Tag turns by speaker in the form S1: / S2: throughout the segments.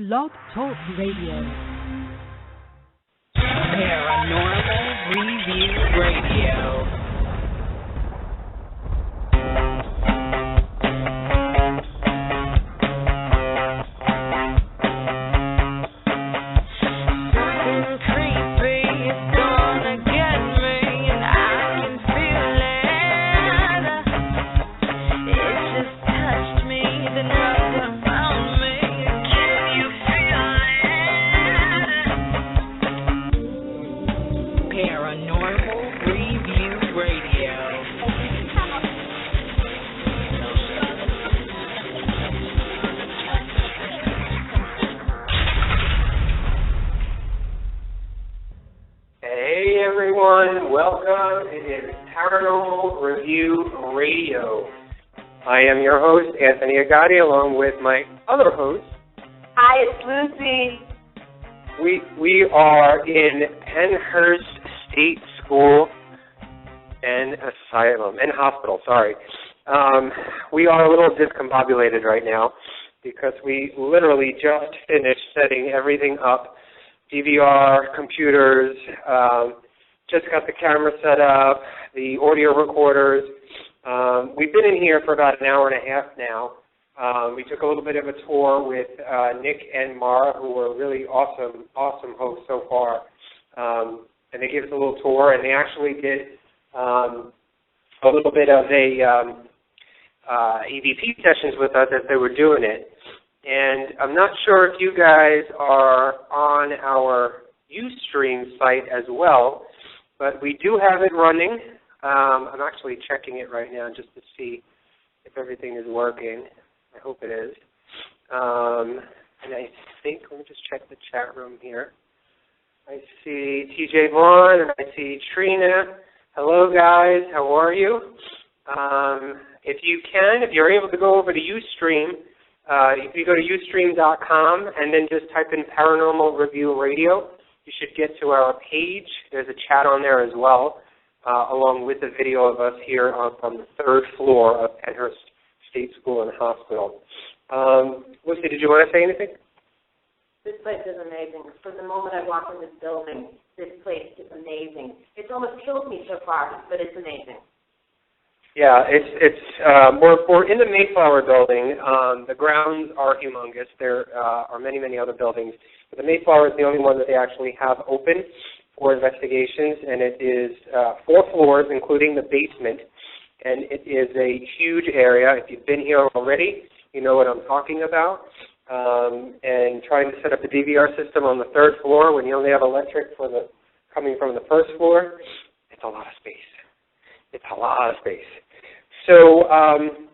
S1: Blog Talk Radio.
S2: Paranormal Review Radio.
S3: Welcome. It is Paranormal Review Radio. I am your host, Anthony Agati, along with my other host.
S4: Hi, it's Luci.
S3: We are in Pennhurst State School and Asylum, and Hospital, sorry. We are a little discombobulated right now because we literally just finished setting everything up, DVR, computers, just got the camera set up, the audio recorders. We've been in here for about an hour and a half now. We took a little bit of a tour with Nick and Mara, who were really awesome hosts so far. And they gave us a little tour, and they actually did a little bit of a EVP sessions with us as they were doing it. And I'm not sure if you guys are on our Ustream site as well, but we do have it running. I'm actually checking it right now just to see if everything is working. I hope it is. And I think, let me just check the chat room here. I see TJ Vaughn and I see Trina. Hello, guys. How are you? If you're able to go over to Ustream, if you go to ustream.com and then just type in Paranormal Review Radio, you should get to our page. There's a chat on there as well, along with a video of us here on the third floor of Pennhurst State School and Hospital. Lucy, did you want to say anything?
S4: This place is amazing. From the moment I walked in this building, this place is amazing. It's almost killed me so far, but it's amazing.
S3: Yeah, we're in the Mayflower building. The grounds are humongous. There are many, many other buildings. But the Mayflower is the only one that they actually have open for investigations, and it is 4 floors, including the basement. And it is a huge area. If you've been here already, you know what I'm talking about. And trying to set up the DVR system on the 3rd floor when you only have electric coming from the 1st floor, it's a lot of space. It's a lot of space. So I'm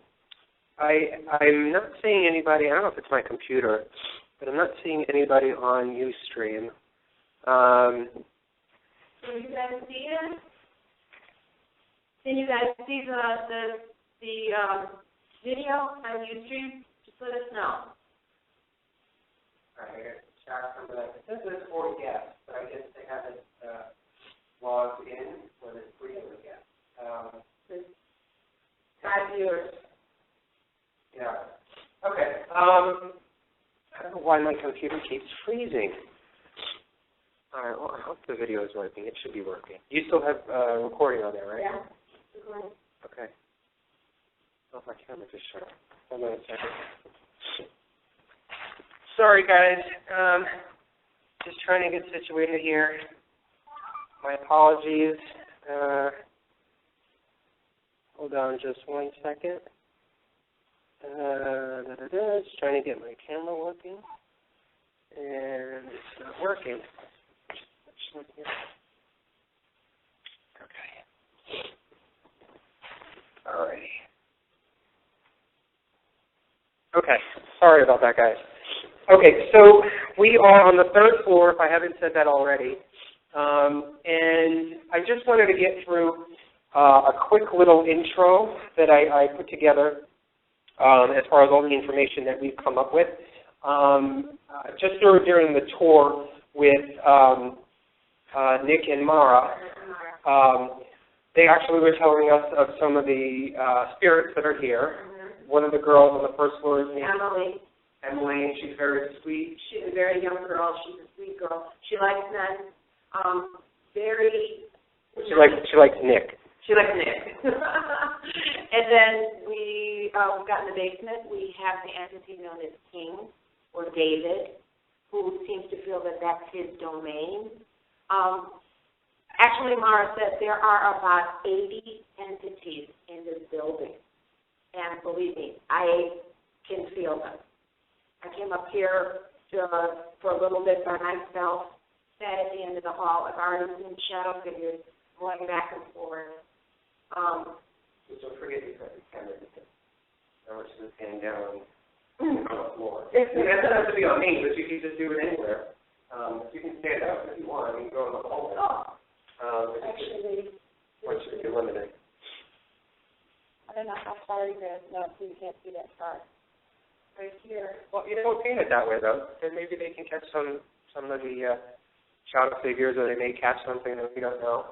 S3: not seeing anybody. I don't know if it's my computer, but I'm not seeing anybody on Ustream.
S4: Can you guys see it? Can you guys see the video on Ustream? Just let us know.
S3: All right, I got to check some of that. It says there's 4 guests, but I guess they haven't logged in for the 3 of the guests.
S4: 5 viewers.
S3: Yeah. Okay. I don't know why my computer keeps freezing. All right. Well, I hope the video is working. It should be working. You still have recording on there, right?
S4: Yeah.
S3: Okay. Oh, my camera just shut off. Hold on a second. Sorry, guys. Just trying to get situated here. My apologies. Hold on just 1 second. Just trying to get my camera working. And it's not working. Okay. Alrighty. Okay. Sorry about that, guys. Okay, so we are on the 3rd floor, if I haven't said that already. And I just wanted to get through a quick little intro that I put together as far as all the information that we've come up with. Just during the tour with Nick and Mara, they actually were telling us of some of the spirits that are here. One of the girls on the 1st floor is named Emily, she's very sweet.
S4: She's a very young girl. She's a sweet girl. She likes men.
S3: She likes Nick.
S4: She likes Nick. And then we got in the basement. We have the entity known as King or David, who seems to feel that that's his domain. Actually, Mara said there are about 80 entities in this building. And believe me, I can feel them. I came up here for a little bit by myself, sat at the end of the hall. I've already seen shadow figures going back and forth.
S3: Just don't forget you got the camera. Now we're just standing down on the floor. It doesn't have to be on me, but you can just do it anywhere. You can stand up if you want. You can go in the hallway.
S4: Actually,
S3: once you're limited.
S4: I don't know how far you guys know, so you can't see that far. Right here.
S3: Well, you don't paint it that way, though. Then maybe they can catch some of the shadow figures, or they may catch something that we don't know.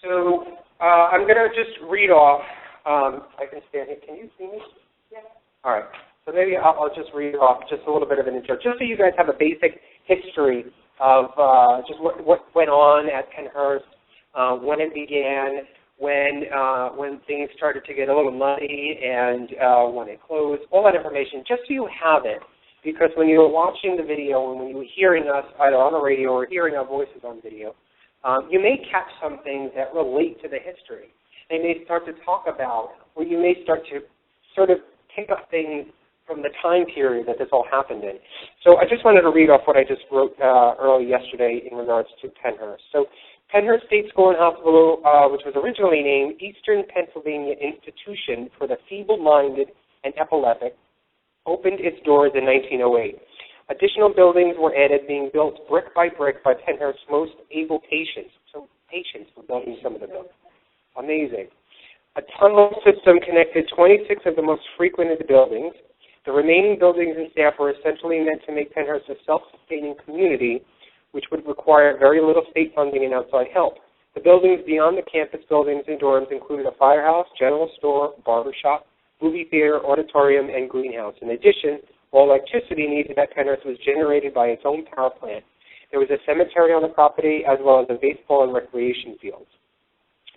S3: So I'm going to just read off. I can stand here. Can you see me?
S4: Yeah.
S3: All right. So maybe I'll just read off just a little bit of an intro, just so you guys have a basic history of just what went on at Pennhurst, when it began, when things started to get a little muddy, and when it closed, all that information, just so you have it. Because when you were watching the video and when you were hearing us either on the radio or hearing our voices on video, you may catch some things that relate to the history. They may start to talk about, or you may start to sort of pick up things from the time period that this all happened in. So I just wanted to read off what I just wrote early yesterday in regards to Pennhurst. So Pennhurst State School and Hospital, which was originally named Eastern Pennsylvania Institution for the Feeble-Minded and Epileptic, opened its doors in 1908. Additional buildings were added, being built brick by Pennhurst's most able patients. So patients were building some of the buildings. Amazing. A tunnel system connected 26 of the most frequented buildings. The remaining buildings and staff were essentially meant to make Pennhurst a self-sustaining community, which would require very little state funding and outside help. The buildings beyond the campus buildings and dorms included a firehouse, general store, barbershop, movie theater, auditorium, and greenhouse. In addition, all electricity needed at Pennhurst was generated by its own power plant. There was a cemetery on the property, as well as a baseball and recreation fields.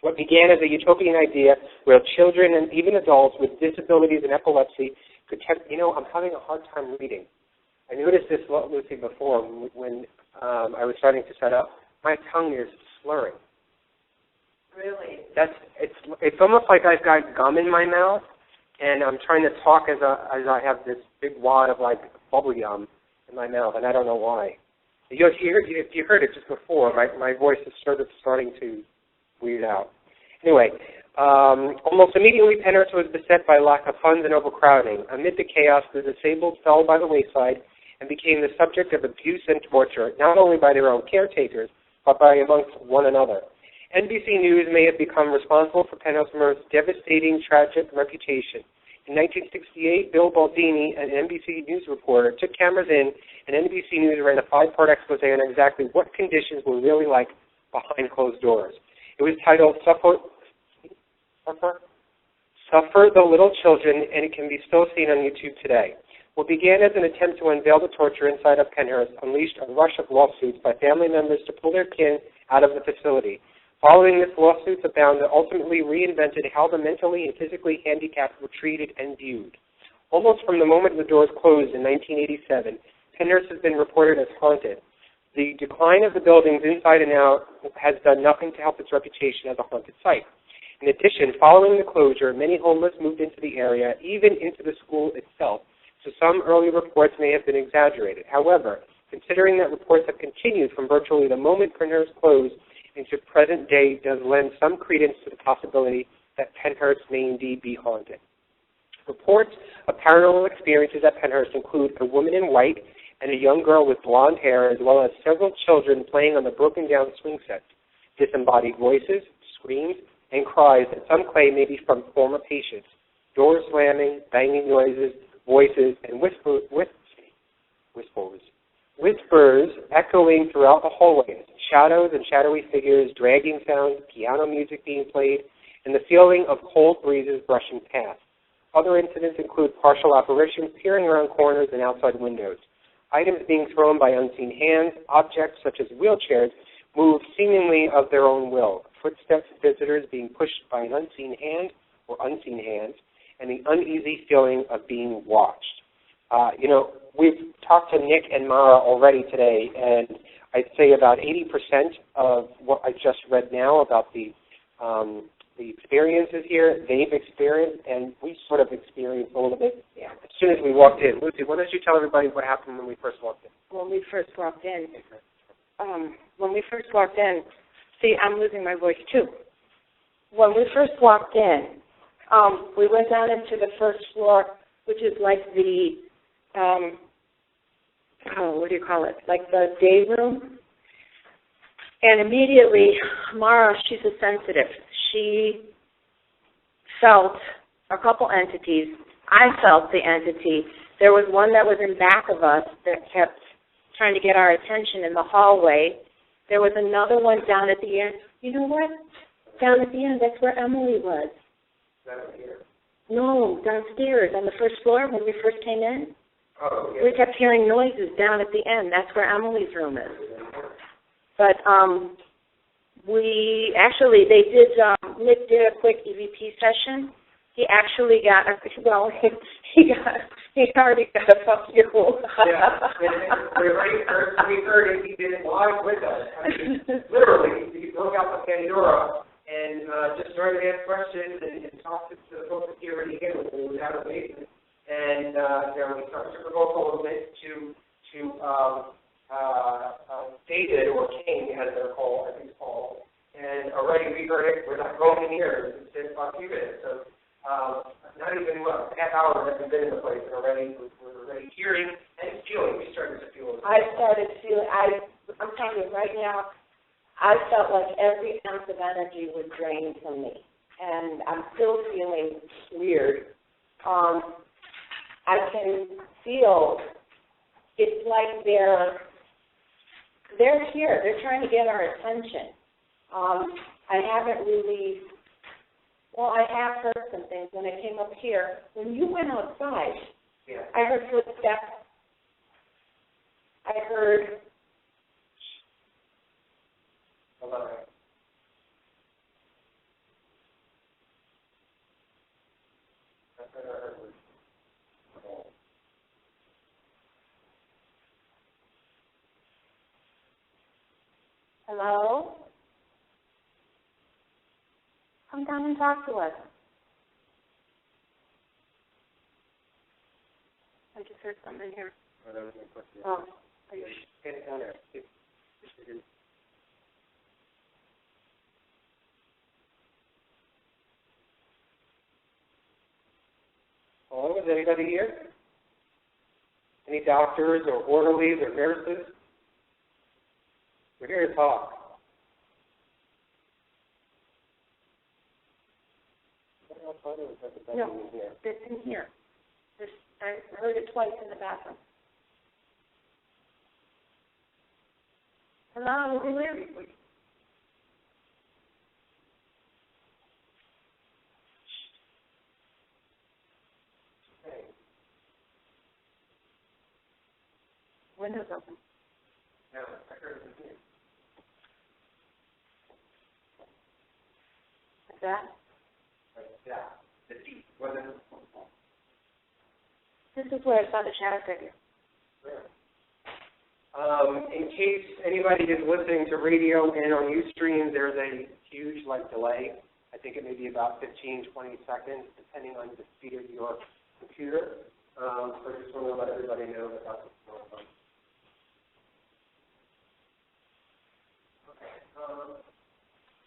S3: What began as a utopian idea where children and even adults with disabilities and epilepsy could I'm having a hard time reading. I noticed this, Lucy, before when I was starting to set up. My tongue is slurring.
S4: Really?
S3: It's almost like I've got gum in my mouth, and I'm trying to talk as I have this big wad of like bubble gum in my mouth, and I don't know why. You heard it just before. My voice is sort of starting to weird out. Anyway, almost immediately Pennhurst was beset by lack of funds and overcrowding. Amid the chaos, the disabled fell by the wayside and became the subject of abuse and torture, not only by their own caretakers, but by amongst one another. NBC News may have become responsible for Pennhurst's devastating, tragic reputation. In 1968, Bill Baldini, an NBC News reporter, took cameras in, and NBC News ran a 5-part expose on exactly what conditions were really like behind closed doors. It was titled Suffer the Little Children, and it can be still seen on YouTube today. What began as an attempt to unveil the torture inside of Pennhurst unleashed a rush of lawsuits by family members to pull their kin out of the facility. Following this, lawsuits abound that ultimately reinvented how the mentally and physically handicapped were treated and viewed. Almost from the moment the doors closed in 1987, Pennhurst has been reported as haunted. The decline of the buildings inside and out has done nothing to help its reputation as a haunted site. In addition, following the closure, many homeless moved into the area, even into the school itself, so some early reports may have been exaggerated. However, considering that reports have continued from virtually the moment Pennhurst closed into present day, does lend some credence to the possibility that Pennhurst may indeed be haunted. Reports of paranormal experiences at Pennhurst include a woman in white and a young girl with blonde hair, as well as several children playing on the broken-down swing sets. Disembodied voices, screams, and cries that some claim may be from former patients. Doors slamming, banging noises, voices, and whispers echoing throughout the hallways, shadows and shadowy figures, dragging sounds, piano music being played, and the feeling of cold breezes brushing past. Other incidents include partial apparitions, peering around corners and outside windows. Items being thrown by unseen hands, objects such as wheelchairs, move seemingly of their own will. Footsteps of visitors being pushed by an unseen hand or unseen hands, and the uneasy feeling of being watched. We've talked to Nick and Mara already today, and I'd say about 80% of what I just read now about the experiences here, they've experienced, and we sort of experienced a little bit as soon as we walked in. Lucy, why don't you tell everybody what happened when we first walked in?
S5: When we first walked in, see, I'm losing my voice too. When we first walked in, we went down into the first floor, which is like the, what do you call it, like the day room. And immediately, Mara, she's a sensitive. She felt a couple entities. I felt the entity. There was one that was in back of us that kept trying to get our attention in the hallway. There was another one down at the end. You know what? Down at the end, that's where Emily was.
S3: Down here?
S5: No, downstairs on the first floor when we first came in.
S3: Oh, yeah.
S5: We kept hearing noises down at the end. That's where Emily's room is. But Nick did a quick EVP session. He actually got, he already got a fuck you.
S3: Yeah, we heard it. He did it live with us. I mean, literally, he broke out the Pandora and just started to ask questions and talk to the folks that he already hit with. We was out of the basement. And we started to provoke a little bit to David, or King, as they're called, I think it's called. And already we heard it. We're not going in here. It's been about 2 minutes. So not even a half hour that we've been in the place, and already we're already hearing and feeling. We started to feel it.
S5: I started feeling. I'm telling you right now, I felt like every ounce of energy was drained from me, and I'm still feeling weird. I can feel it's like they're here. They're trying to get our attention. I haven't really, I have heard some things when I came up here. When you went outside, I heard footsteps. I heard.
S3: Hello.
S5: Hello? Come down and talk to us. I just heard something here. Oh, are you?
S3: Get it down there. Hello, is anybody here? Any doctors or orderlies or nurses? We're here to talk.
S5: No, it's in here. I heard it twice in the bathroom. Hello, who is it? Windows open.
S3: No, I heard it in here.
S5: Like that?
S3: Yeah. The deep wasn't.
S5: This is where I saw the shadow figure.
S3: In case anybody is listening to radio and on Ustream, there's a huge delay. I think it may be about 15, 20 seconds, depending on the speed of your computer. So I just want to let everybody know that that's what's going on.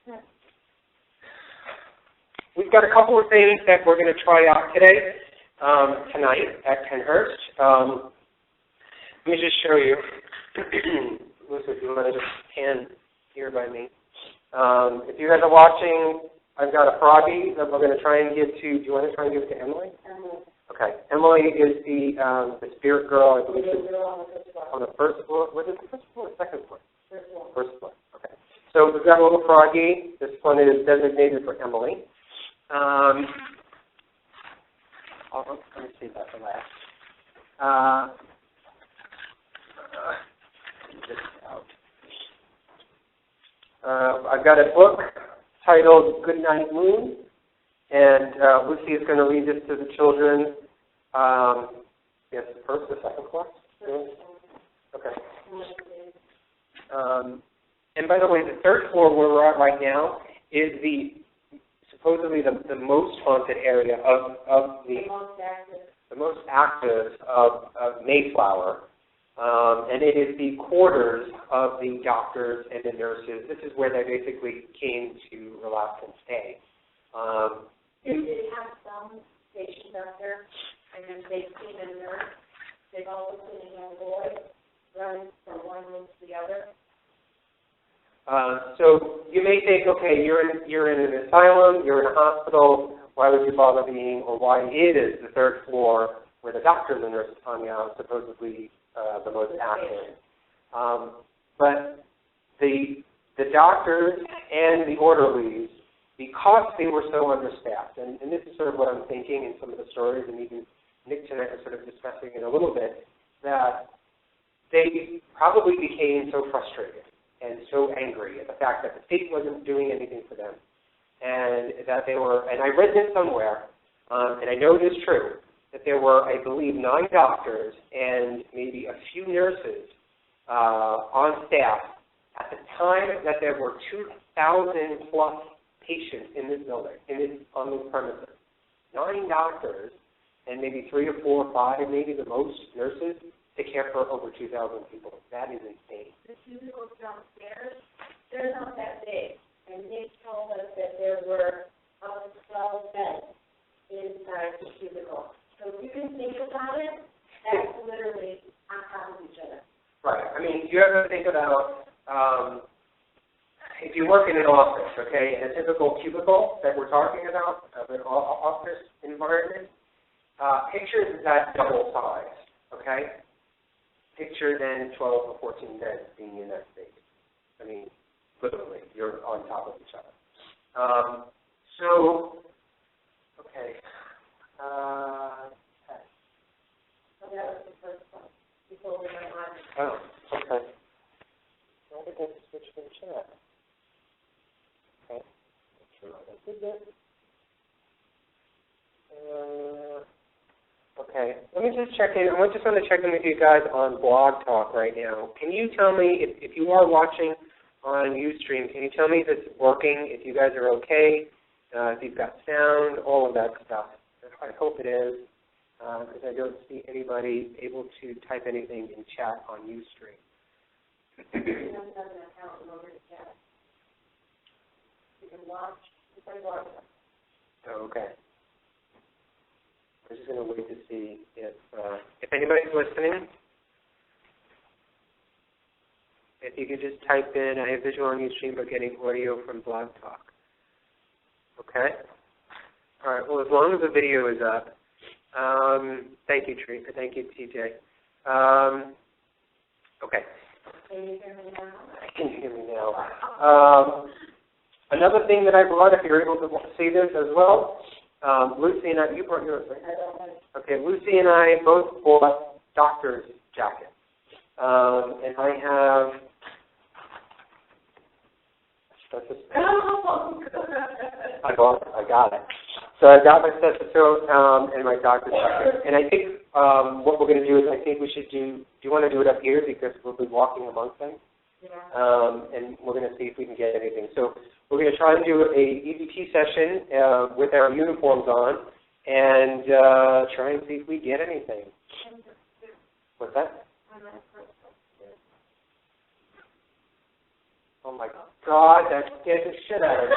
S3: Okay. We've got a couple of things that we're going to try out today, tonight at Pennhurst. Let me just show you. Lucy, if you want to just stand here by me. If you guys are watching, I've got a froggy that we're going to try and give to. Do you want to try and give it to Emily? Okay. Emily is the spirit girl, I believe, on the first floor. Was it the first floor or second floor? First floor. Okay. So we've got a little froggy. This one is designated for Emily. let me save that for last. This out. I've got a book titled Good Night Moon, and Lucy is going to read this to the children. Yes, the first or second floor? Okay. And by the way, the third floor where we're at right now is supposedly the most haunted area of the most active of Mayflower. And it is the quarters of the doctors and the nurses. This is where they basically came to relax and stay.
S4: They did have some stationed up there, and they've seen a nurse. They've also seen a young boy run from one room to the other.
S3: So you may think, okay, you're in an asylum, you're in a hospital. Why would you bother being, or why it is the third floor where the doctors and nurses hung out, supposedly the most active. But the doctors and the orderlies, because they were so understaffed, and this is sort of what I'm thinking in some of the stories, and even Nick tonight was sort of discussing it a little bit, that they probably became so frustrated and so angry at the fact that the state wasn't doing anything for them, and that they were, and I read this somewhere, and I know it is true, that there were, I believe, 9 doctors and maybe a few nurses on staff at the time that there were 2,000 plus patients in this building, on this premises. 9 doctors and maybe 3 or 4 or 5, maybe the most, nurses to care for over 2,000 people. That is insane.
S4: The cubicles downstairs, they're not that big, and they told us that there were up to 12 beds inside the cubicle. So if you can think about it, that's literally on top of each other.
S3: Right. I mean, you ever think about if you work in an office, okay, in a typical cubicle that we're talking about, of an office environment, picture that double size, okay? Picture then 12 or 14 beds being in that space. I mean, literally, you're on top of each other. Okay.
S4: So that was the first one. People in my mind.
S3: Oh, okay. Well, I guess switch to the chat. Okay. I did that. Okay. Let me just check in. I just want to check in with you guys on Blog Talk right now. Can you tell me, if you are watching on Ustream, can you tell me if it's working, if you guys are okay, if you've got sound, all of that stuff? I hope it is, because I don't see anybody able to type anything in chat on Ustream.
S4: You don't have an account in order to chat. You can watch. You can watch.
S3: Oh, okay. I'm just going to wait to see if anybody's listening. If you could just type in, I have visual on Ustream, but getting audio from Blog Talk. Okay? All right, well, as long as the video is up, thank you, Teresa. Thank you, TJ. Okay.
S4: Can you hear me now?
S3: I can hear me now. Another thing that I brought, if you're able to see this as well, Lucy and I, you brought yours, right? Okay, Lucy and I both bought doctor's jackets. And I have, I got it. So I got my stethoscope and my doctor's jacket. And I think what we're going to do is I think we should do you want to do it up here because we'll be walking amongst them?
S4: Yeah.
S3: And we're going to see if we can get anything. So we're going to try and do a EVP session with our uniforms on and try and see if we get anything. What's that? Oh my God, that scared the shit out of me.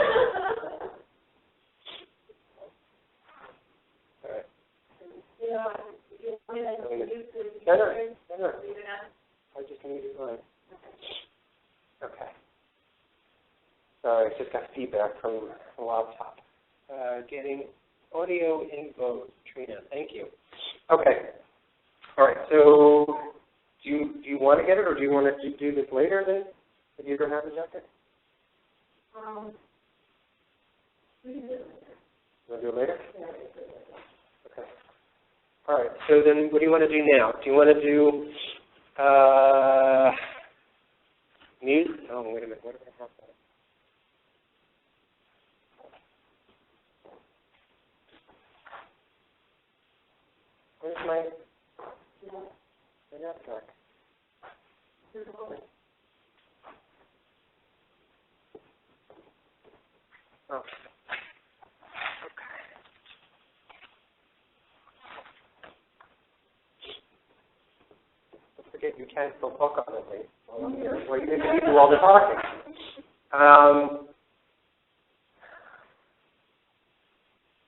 S3: All right. No. I just need to go. Okay. Sorry, I just got feedback from the laptop. Getting audio in both. Trina, thank you. Okay. All right. So, do you want to get it, or do you want to do this later then? If you don't have a jacket?
S4: We can do it later.
S3: You want to do it later? Okay. All right, so then what do you want to do now? Do you want to do music? Oh, wait a minute. What do I have there? Where's my network? Oh. Okay. Don't forget you can't still talk on it. Well, you can do all the talking. I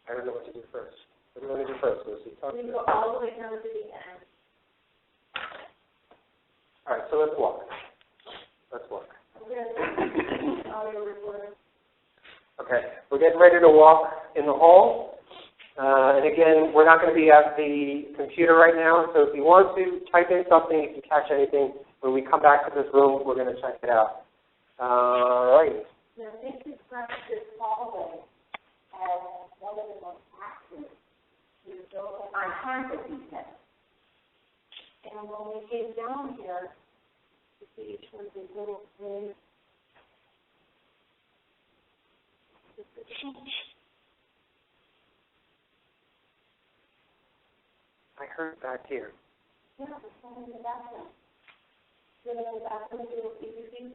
S3: don't know what to do first. What do you want to do first, Lucy? Talk to me.
S4: We go all the way down to the end.
S3: All right, so let's walk. Let's walk. Okay, we're getting ready to walk in the hall. And again, we're not going to be at the computer right now, so if you want to type in something, if you catch anything, when we come back to this room, we're going to check it out. All right.
S4: Now, this is this hallway as one of the most active on campus, he said. And when we came down here, you see each one of these little things.
S3: I heard back here.
S4: Yeah, there's one in the bathroom. In the bathroom, you will see the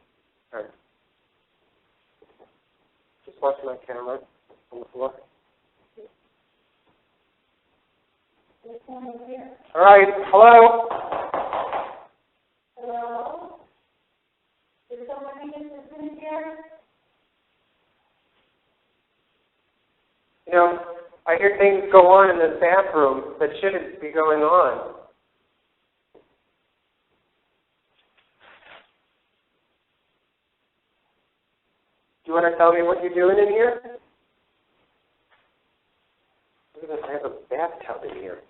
S3: All right. Just watch my camera on the floor.
S4: There's one over here.
S3: All right, hello?
S4: Hello? Is someone in here?
S3: You know, I hear things go on in this bathroom that shouldn't be going on. Do you want to tell me what you're doing in here? Look at this, I have a bathtub in here.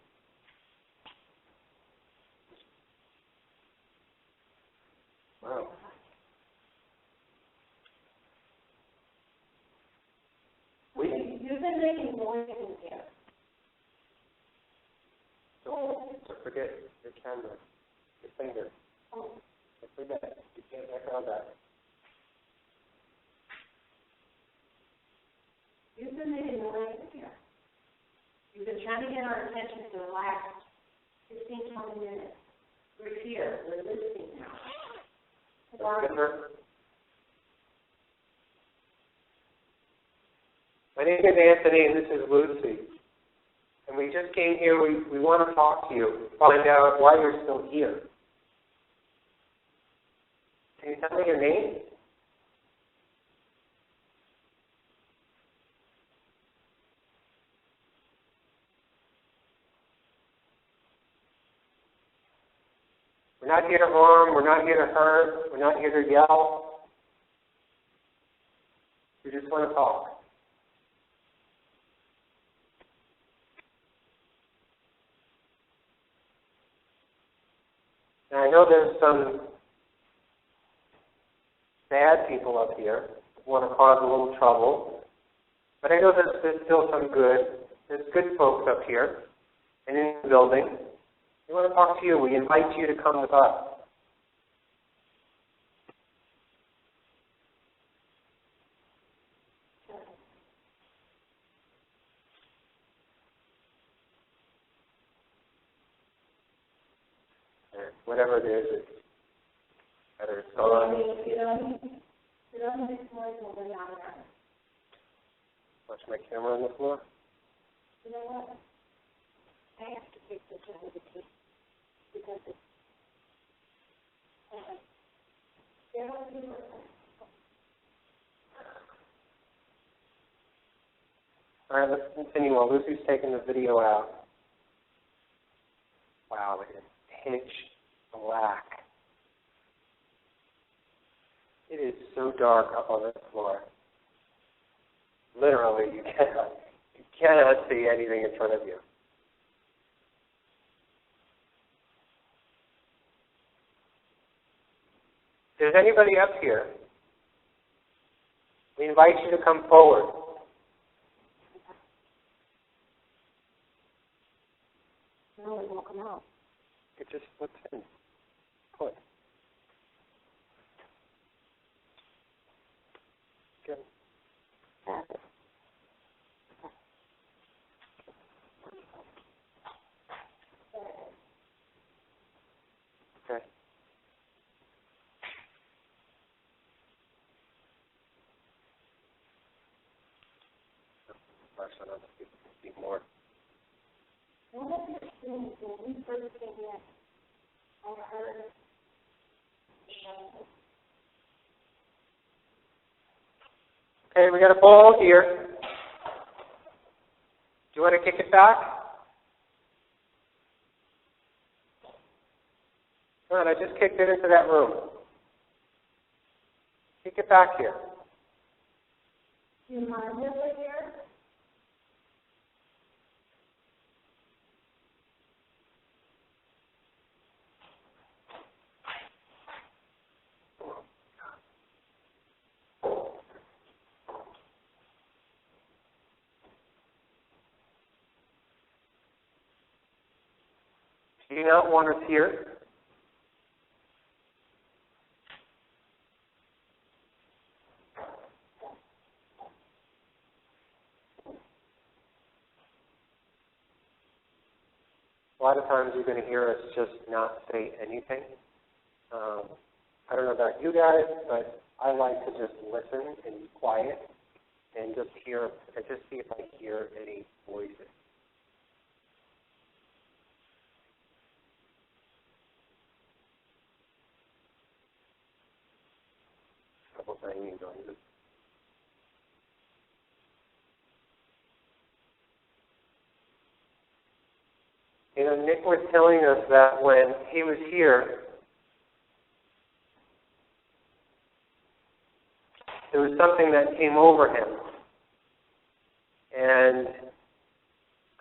S3: Wow.
S4: You've been making noise in here.
S3: Don't forget your camera, your finger.
S4: Oh.
S3: Don't forget, you can't echo that.
S4: You've been making noise in here. You've been trying to get our attention for the last 15, 20 minutes. We're here. We're listening now.
S3: My name is Anthony and this is Luci. And we just came here, we want to talk to you, find out why you're still here. Can you tell me your name? We're not here to harm, we're not here to hurt, we're not here to yell. We just want to talk. Now, I know there's some bad people up here who want to cause a little trouble, but I know there's still some good. There's good folks up here and in the building. We want to talk to you. We invite you to come with us. Whatever it is, it's better it's gone. Watch my camera on the floor.
S4: You know what? I have to take this out of the tape because it's.
S3: All right, let's continue while Lucy's taking the video out. Wow, look at it. Pitch black. It is so dark up on this floor. Literally, you cannot see anything in front of you. If there's anybody up here, we invite you to come forward. just slips in. Put. Good. Okay. More. Okay, we got a ball here. Do you want to kick it back? Come on, I just kicked it into that room. Kick it back here.
S4: Do you mind over here?
S3: Do you not want us here? A lot of times you're going to hear us just not say anything. I don't know about you guys, but I like to just listen and be quiet and just hear, and just see if I hear any voices. A couple banging noises. You know, Nick was telling us that when he was here, there was something that came over him and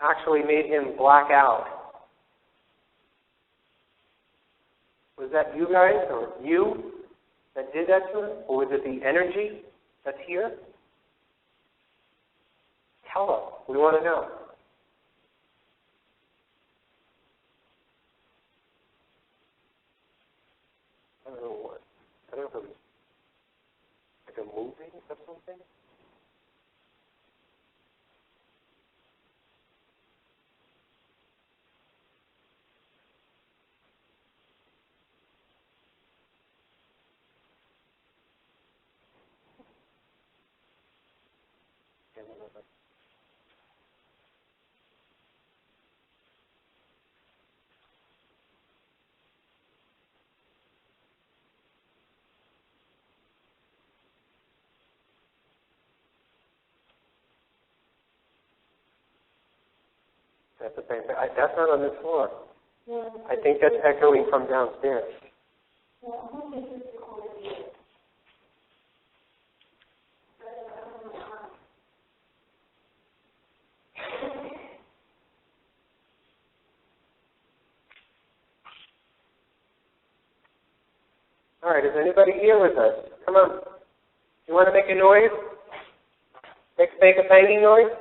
S3: actually made him black out. Was that you guys or you that did that to him? Or was it the energy that's here? Tell us. We want to know. I don't know what. I don't know if it was like a movie or something. That's the same thing. That's not on this floor.
S4: Yeah.
S3: I think that's echoing from downstairs.
S4: Yeah, I think this is
S3: All right, is anybody here with us? Come on. You want to make a noise? Make a banging noise?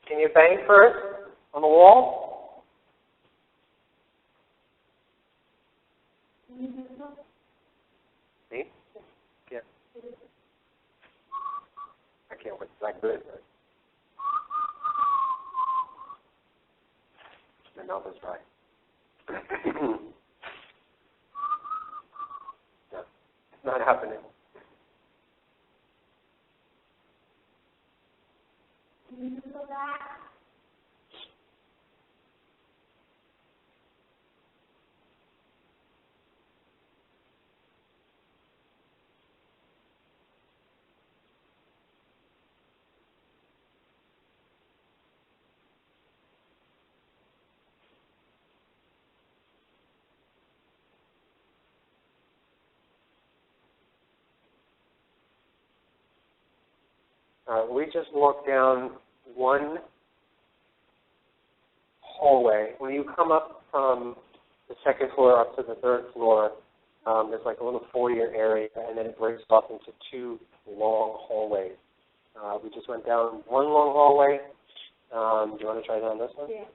S3: Can you bang first on the wall? See? Yeah. I can't wait. It's not good. My mouth is dry. No, it's not happening. We just walked down one hallway. When you come up from the second floor up to the third floor, there's like a little foyer area, and then it breaks off into two long hallway. We just went down one long hallway. Do you want to try down this one?
S4: Yeah.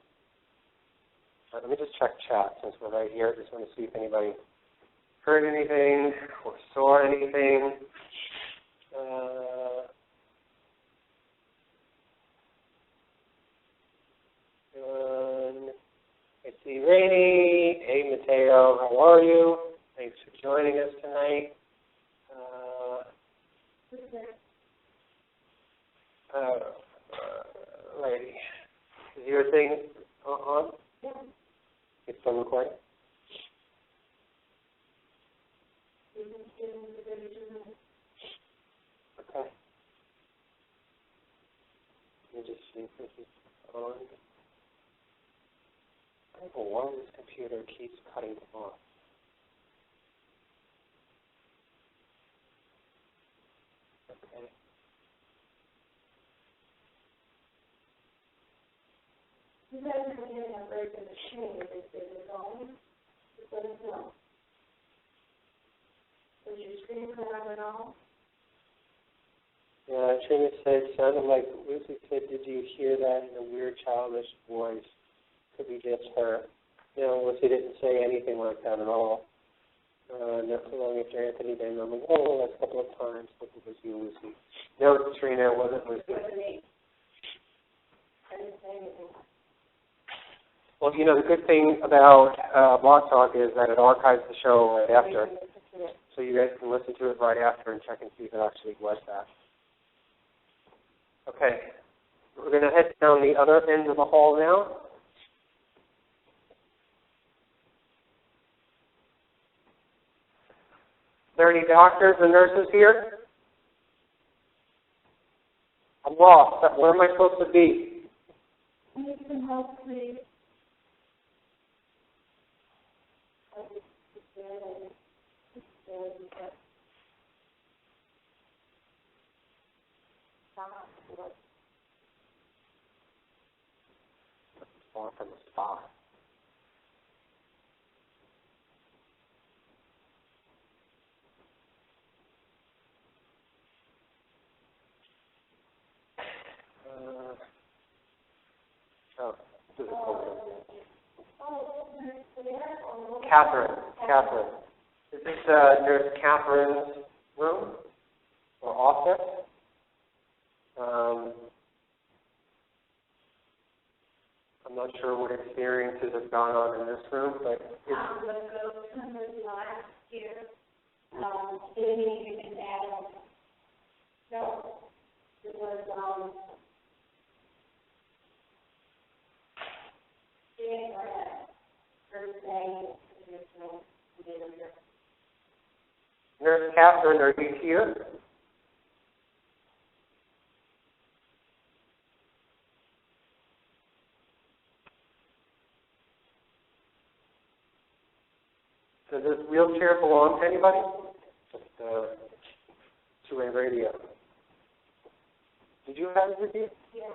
S3: Let me just check chat since we're right here. I just want to see if anybody heard anything or saw anything. I see Rainey. Hey, Mateo. How are you? Thanks for joining us tonight. Lady, is your thing on?
S4: Yeah.
S3: It's still recording? Okay. Let me just see if this is on. I don't know why this computer keeps cutting off. Okay.
S4: You guys are getting a break in the screen. Is it going? Just let us know. Was your screen cut out at all?
S3: Yeah, Trina said, sounded like, Lucy said, did you hear that in a weird childish voice? Could be just her. You know, Lucy didn't say anything like that at all. Not too long after Anthony died, I'm like, oh, that's a couple of times. Hope it was you, Lucy. No, Trina, it wasn't Lucy.
S4: It wasn't me. I didn't say anything.
S3: Well, you know, the good thing about Blog Talk is that it archives the show right after. So you guys can listen to it right after and check and see if it actually was that. Okay. We're going to head down the other end of the hall now. Are there any doctors and nurses here? I'm lost. Where am I supposed to be?
S4: I need some help, please.
S3: Far from the spa. This is Catherine. Is this Nurse Catherine's room or office? I'm not sure what experiences have gone on in this room, but it's...
S4: last year, Amy and Adam. No, it was,
S3: Nurse Catherine, are you here? Does this wheelchair belong to anybody? Just two-way radio. Did you have it with you?
S4: Yeah.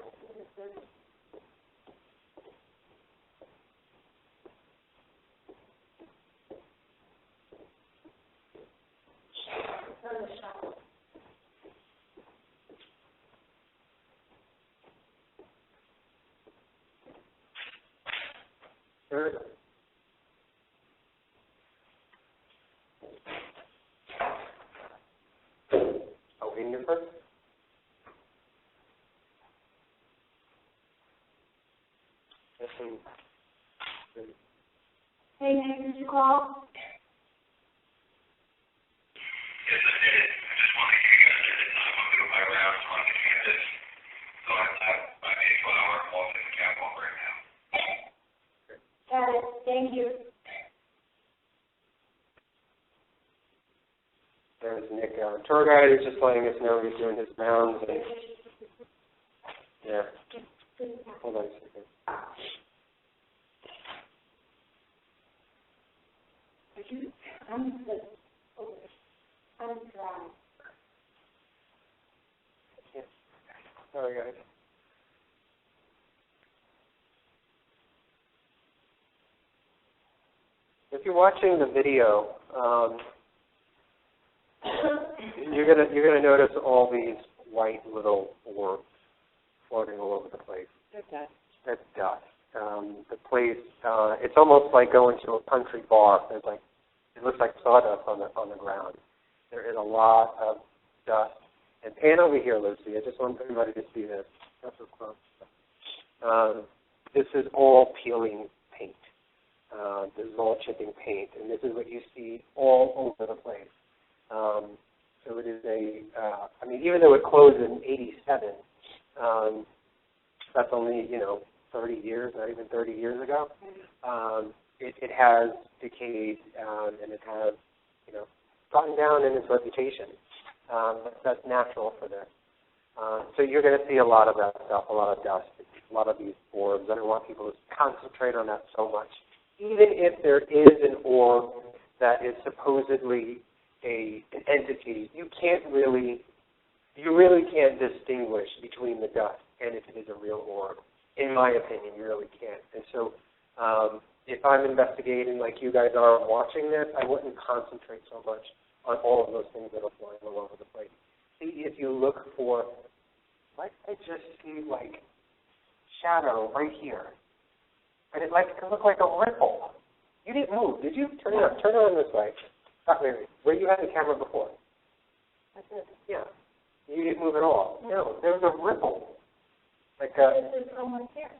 S3: Sure. Oh, in your first?
S4: Hey, Nick, did you call?
S6: Yes, I did. I just wanted to get you guys I'm going to do my rounds on campus. So I have my 8-hour call to the catwalk right now.
S4: Got it. Thank you.
S3: There's Nick, tour guide, is just letting us know he's doing his rounds. And, yeah. Hold on a second.
S4: I'm dry.
S3: Sorry, guys. If you're watching the video, you're gonna notice all these white little orbs floating all over the place. That's dust. The place, it's almost like going to a country bar. There's like, it looks like sawdust on the ground. There is a lot of dust. And pan over here, Lucy. I just want everybody to see this. That's so close. This is all peeling paint. This is all chipping paint, and this is what you see all over the place. So it is I mean, even though it closed in '87, that's only 30 years, not even 30 years ago. It has decayed, and it has gotten down in its reputation. That's natural for this. So you're going to see a lot of that stuff, a lot of dust, a lot of these orbs. I don't want people to concentrate on that so much. Even if there is an orb that is supposedly an entity, you really can't distinguish between the dust and if it is a real orb. In my opinion, you really can't. And so if I'm investigating like you guys are watching this, I wouldn't concentrate so much on all of those things that are flying all over the place. See if you look for, like I just see like shadow right here. And it can look like a ripple. You didn't move, did you? Turn it on this way. Where you had the camera before. That's it. Yeah. You didn't move at all. No, there was a ripple.
S4: There's someone here.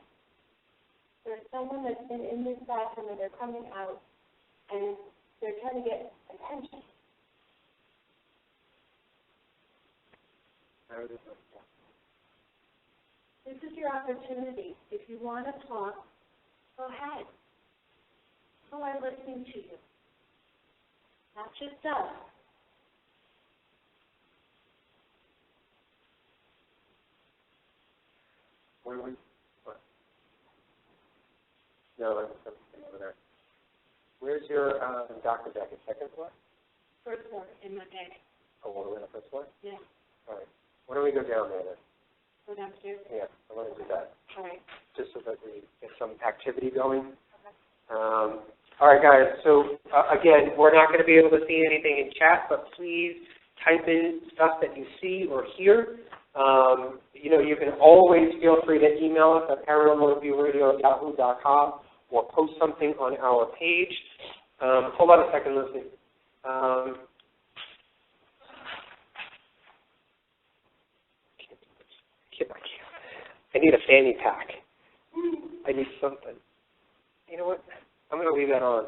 S4: There's someone that's been in this bathroom and they're coming out and they're trying to get attention. This is your opportunity. If you want to talk, go ahead. People are listening to you. Not just us.
S3: What? No, I'm over there. Where's your doctor jacket? Second floor?
S4: First floor in my bag.
S3: Oh, all the way on the first floor?
S4: Yeah.
S3: All right. Why don't we go down there then?
S4: Go downstairs?
S3: Yeah, I want to do that.
S4: All right.
S3: Just so that we get some activity going. Okay. All right, guys. So, again, we're not going to be able to see anything in chat, but please type in stuff that you see or hear. You can always feel free to email us at paranormalreviewradio@yahoo.com or post something on our page. Hold on a second, Lucy. I need a fanny pack. I need something. You know what? I'm going to leave that on.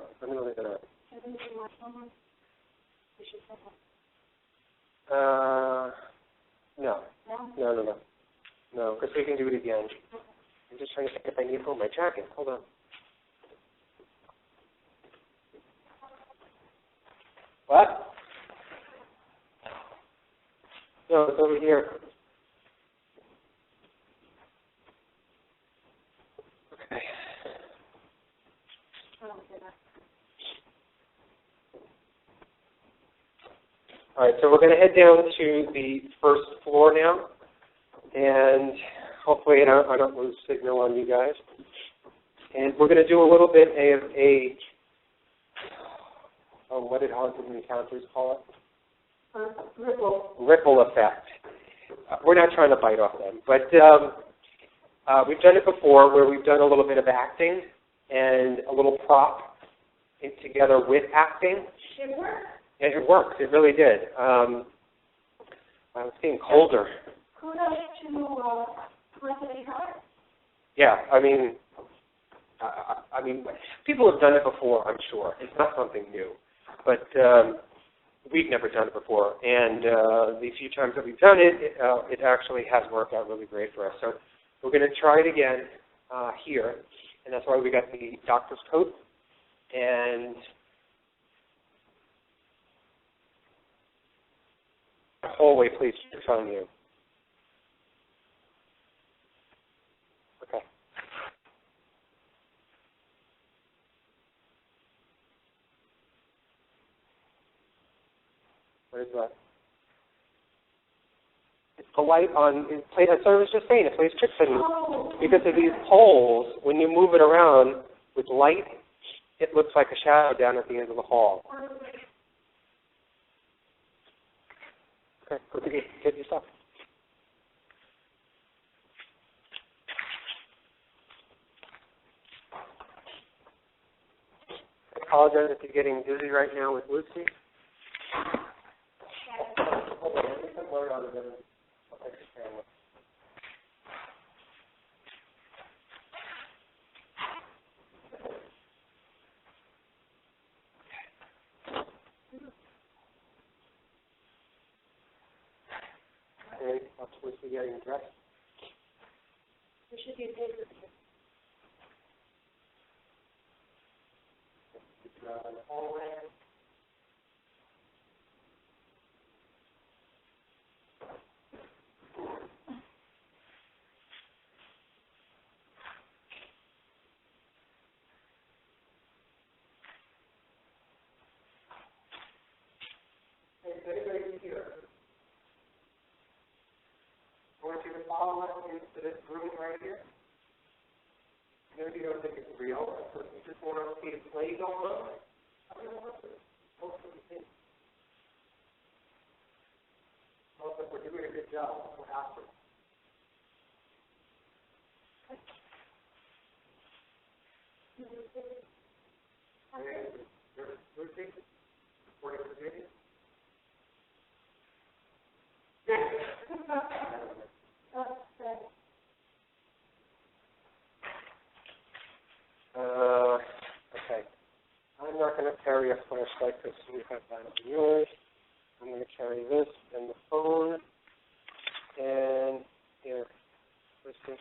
S3: No, because we can do it again. I'm just trying to think if I need to pull my jacket. Hold on. What? No, it's over here. Okay. All right, so we're going to head down to the first floor now, and hopefully I don't lose signal on you guys. And we're going to do a little bit of what did Haunted Encounters call it? Ripple effect. We're not trying to bite off them, but we've done it before where we've done a little bit of acting and a little prop together with acting.
S4: It worked.
S3: It worked. It really did. It's getting colder.
S4: Kudos to Anthony Hart.
S3: Yeah, I mean, people have done it before, I'm sure. It's not something new. But we've never done it before. And the few times that we've done it, it actually has worked out really great for us. So we're going to try it again here. And that's why we got the doctor's coat. And the hallway police is on you. Okay. What is that? It's the light on, as I was just saying, it plays tricks on you. Because of these poles, when you move it around with light, it looks like a shadow down at the end of the hall. Okay, go get your stuff. I apologize if you're getting dizzy right now with Lucy. Hold on, let me put load on it. I'll take the camera. Okay, that's Lucy getting dressed.
S5: There should be a paper.
S3: In the hallway. Is anybody here? I want you to follow us into this room right here. Maybe you don't think it's real, but you just want to see the play going on. I don't know what to think. Well, but we're doing a good job. We're after. Lucy, reporting for duty. Okay. I'm not going to carry a flashlight because you have that on yours. I'm going to carry this and the phone. And here, listen.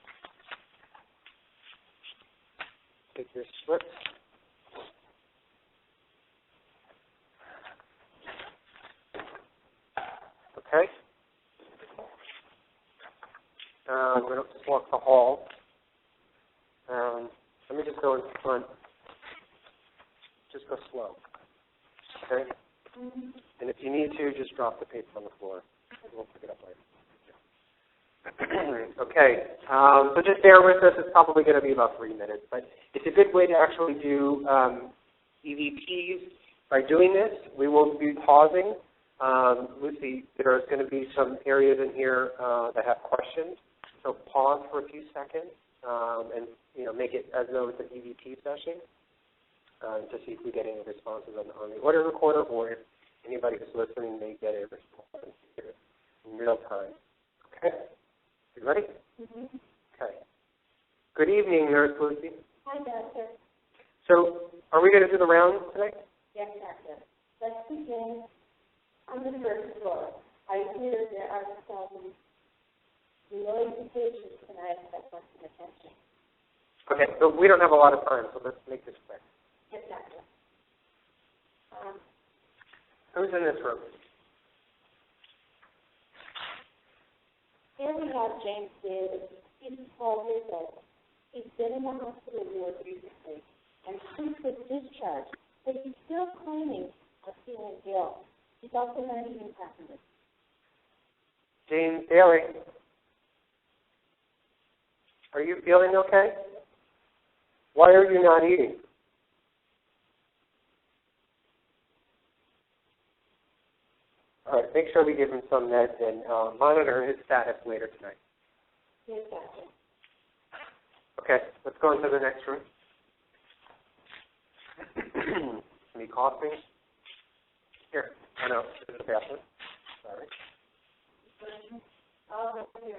S3: Take your slips. Okay. I'm going to walk the hall. Let me just go in front. Just go slow. Okay? And if you need to, just drop the paper on the floor. We'll pick it up later. Okay. So just bear with us. It's probably going to be about 3 minutes. But it's a good way to actually do EVPs. By doing this, we will be pausing. Lucy, there's going to be some areas in here that have questions. So pause for a few seconds and make it as though it's an EVP session to see if we get any responses on the audio recorder, or if anybody who's listening may get a response here in real time. Okay? You ready? Mm-hmm. Okay. Good evening, Nurse Lucy.
S4: Hi, Doctor.
S3: So, are we going to do the rounds today?
S4: Yes, Doctor. Let's begin on the first floor. I hear there are some noisy patients tonight that want some attention.
S3: Okay, so we don't have a lot of time, so let's make this quick.
S4: Yes, Doctor.
S3: Who's in this room?
S4: Here we have James Davis. He's 12 years old. He's been in the hospital ward recently and since his discharge, but he's still claiming of feeling ill. He's also not eating properly.
S3: James Daly. Are you feeling okay? Why are you not eating? All right, make sure we give him some meds and monitor his status later tonight.
S4: Yes, Doctor.
S3: Okay, let's go into the next room. Any coughing? Here, I know, this is the bathroom. Sorry.
S4: Oh, here.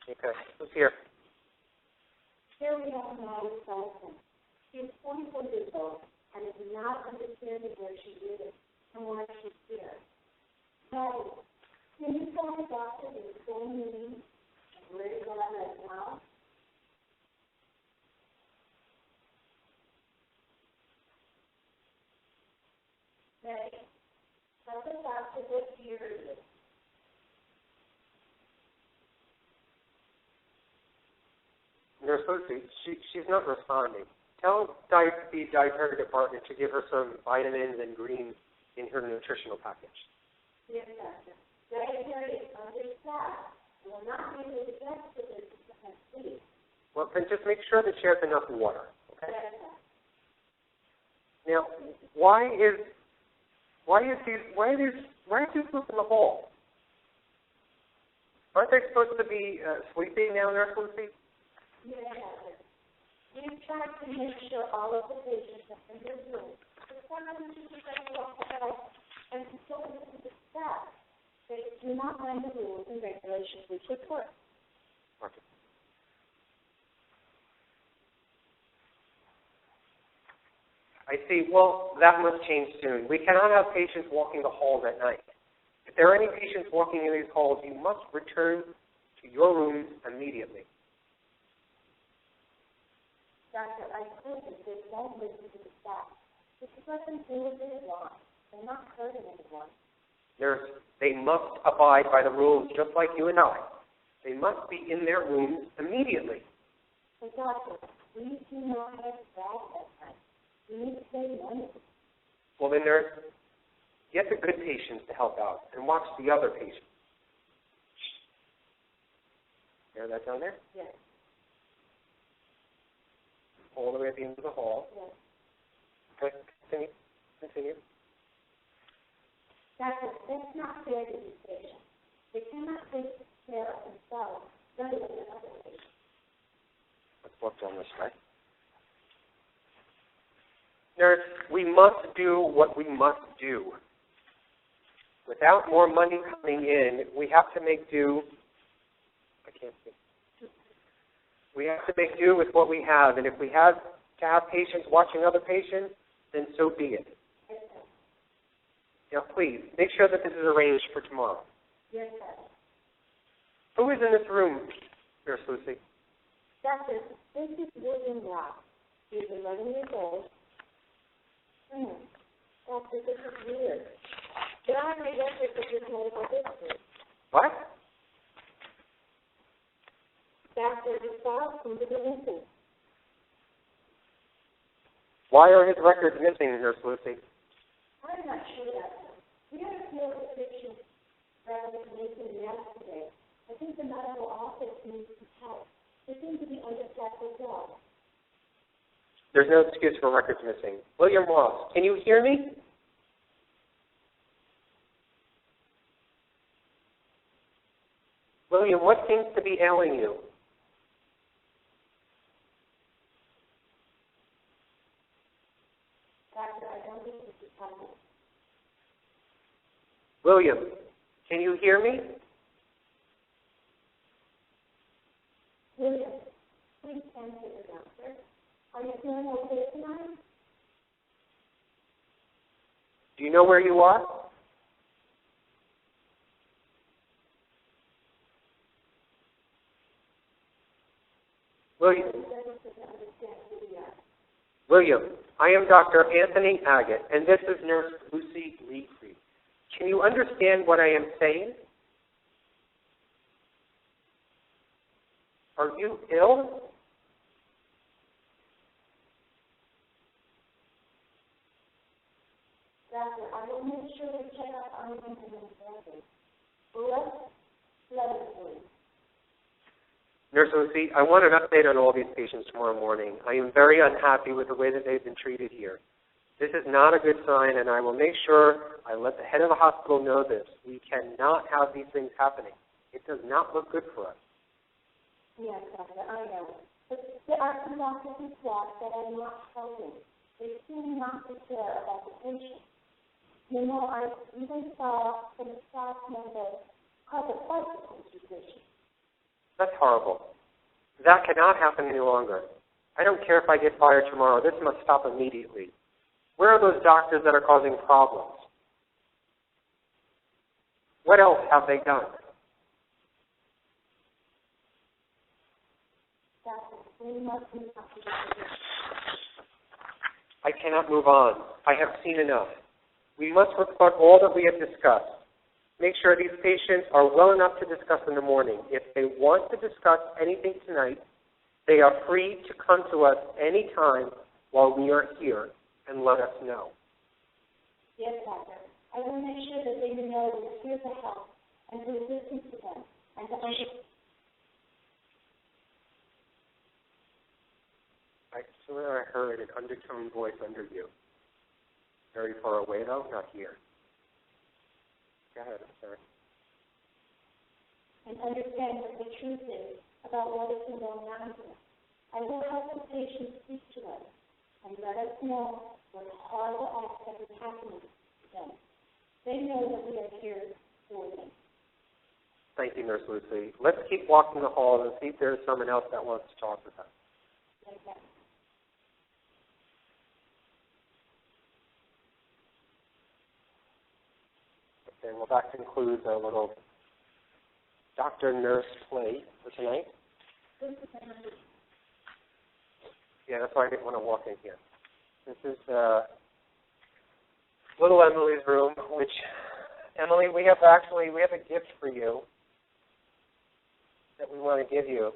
S3: Okay, who's here?
S4: Here we have Molly Sullivan. She is 44 years old and is not understanding where she is and why she's here. Molly, can you tell the doctor the full meaning of where you're at right now? Hey, tell the doctor what year it is.
S3: Nurse Lucy, she's not responding. Tell the dietary department to give her some vitamins and greens in her nutritional package.
S4: Yes, Doctor. Dietary is understaffed. We will not be able to get to this next week.
S3: Well, then just make sure that she has enough water, okay?
S4: Yes, Doctor.
S3: Now, why are these groups in the hall? Aren't they supposed to be sleeping now, Nurse Lucy?
S4: Yes. We tried to make sure all of the patients are in their room. But some of them just walk out and so this is staff. They do not mind the rules and regulations we put forth.
S3: Okay. I see. Well, that must change soon. We cannot have patients walking the halls at night. If there are any patients walking in these halls, you must return to your rooms immediately.
S4: Doctor, I told you they won't listen to the staff. Just let them do what they want. They're not hurting anyone.
S3: Nurse, they must abide by the rules just like you and I. They must be in their rooms immediately.
S4: But doctor, we do not have staff at night. We need to save money.
S3: Well, then, nurse, get the good patients to help out and watch the other patients. Hear that down there?
S4: Yes.
S3: All the way at the end of the hall.
S4: Yes.
S3: Okay, continue.
S4: Doctor, that's not fair to these patients. They cannot take care of themselves better than other patients.
S3: Let's look down this way. Nurse, we must do what we must do. Without more money coming in, we have to make do. I can't see. We have to make do with what we have, and if we have to have patients watching other patients, then so be it. Now, please, make sure that this is arranged for tomorrow.
S4: Yes, sir.
S3: Who is in this room, Nurse Lucy?
S4: Doctor, this is William Rock. He's 11 years old. Doctor, this is weird. There are no records of his medical history.
S3: What?
S4: Doctor, his files from the missing.
S3: Why are his records missing, Nurse Lucy?
S4: I'm not sure, Doctor. We had a few restrictions rather than missing yesterday. I think the medical office needs some help. They seem to be understaffed as well.
S3: There's no excuse for records missing. William Ross, can you hear me? William, what seems to be ailing you?
S4: Doctor, I don't think this is possible.
S3: William, can you hear me?
S4: William, please answer the doctor. Are you feeling okay tonight?
S3: Do you know where you are? William. William, I am Dr. Anthony Agate, and this is Nurse Lucy Leafree. Can you understand what I am saying? Are you ill?
S4: Doctor, I will make sure to check up on him in the morning. Let us please.
S3: Nurse Lucy, I want an update on all these patients tomorrow morning. I am very unhappy with the way that they've been treated here. This is not a good sign, and I will make sure I let the head of the hospital know this. We cannot have these things happening. It does not look good for us.
S4: Yes, Doctor, I know. But there are some doctors and staff that are not helping. They seem not to care about the patient. You know, I even saw some staff members cause a fight with the patient.
S3: That's horrible. That cannot happen any longer. I don't care if I get fired tomorrow. This must stop immediately. Where are those doctors that are causing problems? What else have they done? I cannot move on. I have seen enough. We must report all that we have discussed. Make sure these patients are well enough to discuss in the morning. If they want to discuss anything tonight, they are free to come to us any time while we are here and let us know.
S4: Yes, Doctor. I will make sure that they know we're here to help and to listen to them and to understand.
S3: I swear I heard an undertone voice under you. Very far away, though? Not here. Go ahead, I'm sorry.
S4: And understand what the truth is about what has been going on here. I will have the patients speak to us and let us know what horrible aspect is happening to them. They know that we are here for them.
S3: Thank you, Nurse Lucy. Let's keep walking the halls and see if there's someone else that wants to talk with us.
S4: Okay.
S3: Okay, well, that concludes our little doctor-nurse play for tonight. Yeah, that's why I didn't want to walk in here. This is little Emily's room, which, Emily, we have a gift for you that we want to give you.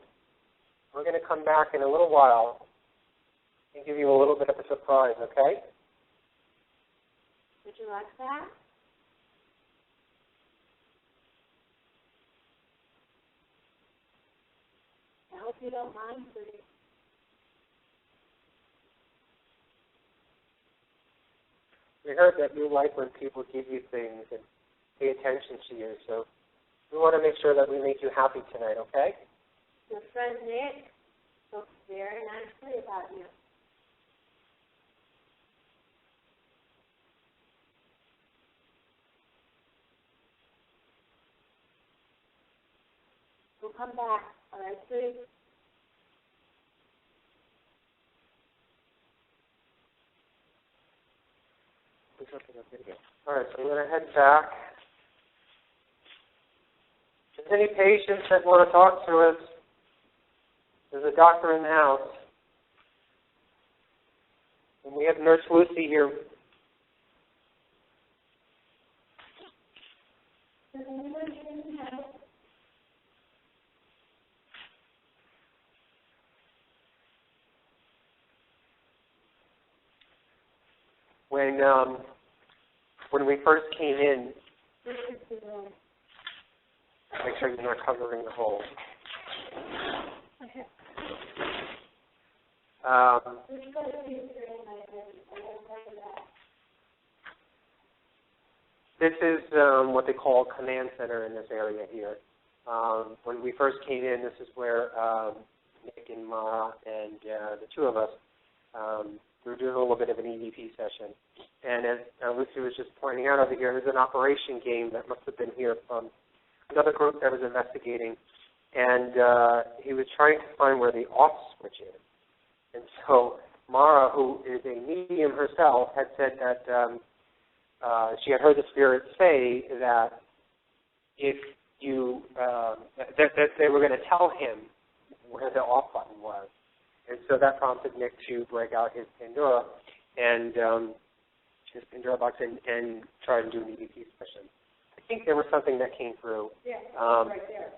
S3: We're going to come back in a little while and give you a little bit of a surprise, okay?
S4: Would you like that? I hope you don't mind, please.
S3: We heard that you like when people give you things and pay attention to you, so we want to make sure that we make you happy tonight, okay?
S4: Your friend Nick spoke very nicely about you. We'll come back, all right, please?
S3: All right, so I'm going to head back. If there's any patients that want to talk to us, there's a doctor in the house. And we have Nurse Lucy here. When we first came in, make sure you're not covering the hole. This is what they call command center in this area here. When we first came in, this is where Nick and Mara and the two of us we were doing a little bit of an EVP session. And as Lucy was just pointing out over here, there's an operation game that must have been here from another group that was investigating. And he was trying to find where the off switch is. And so Mara, who is a medium herself, had said that she had heard the spirit say that if you, that they were going to tell him where the off button was. And so that prompted Nick to break out his Pandora and his Pandora box and try and do an EVP session. I think there was something that came through.
S4: Yeah, right there.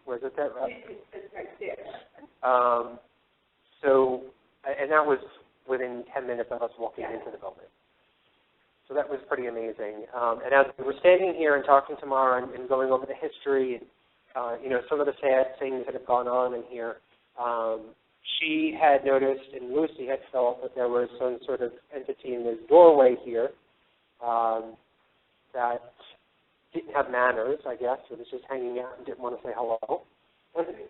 S3: Was it that right?
S4: It's right there.
S3: So, and that was within 10 minutes of us walking into the building. So that was pretty amazing. And as we were standing here and talking to Mara and going over the history and, some of the sad things that have gone on in here, she had noticed and Lucy had felt that there was some sort of entity in this doorway here that didn't have manners, I guess. It was just hanging out and didn't want to say hello. Was it?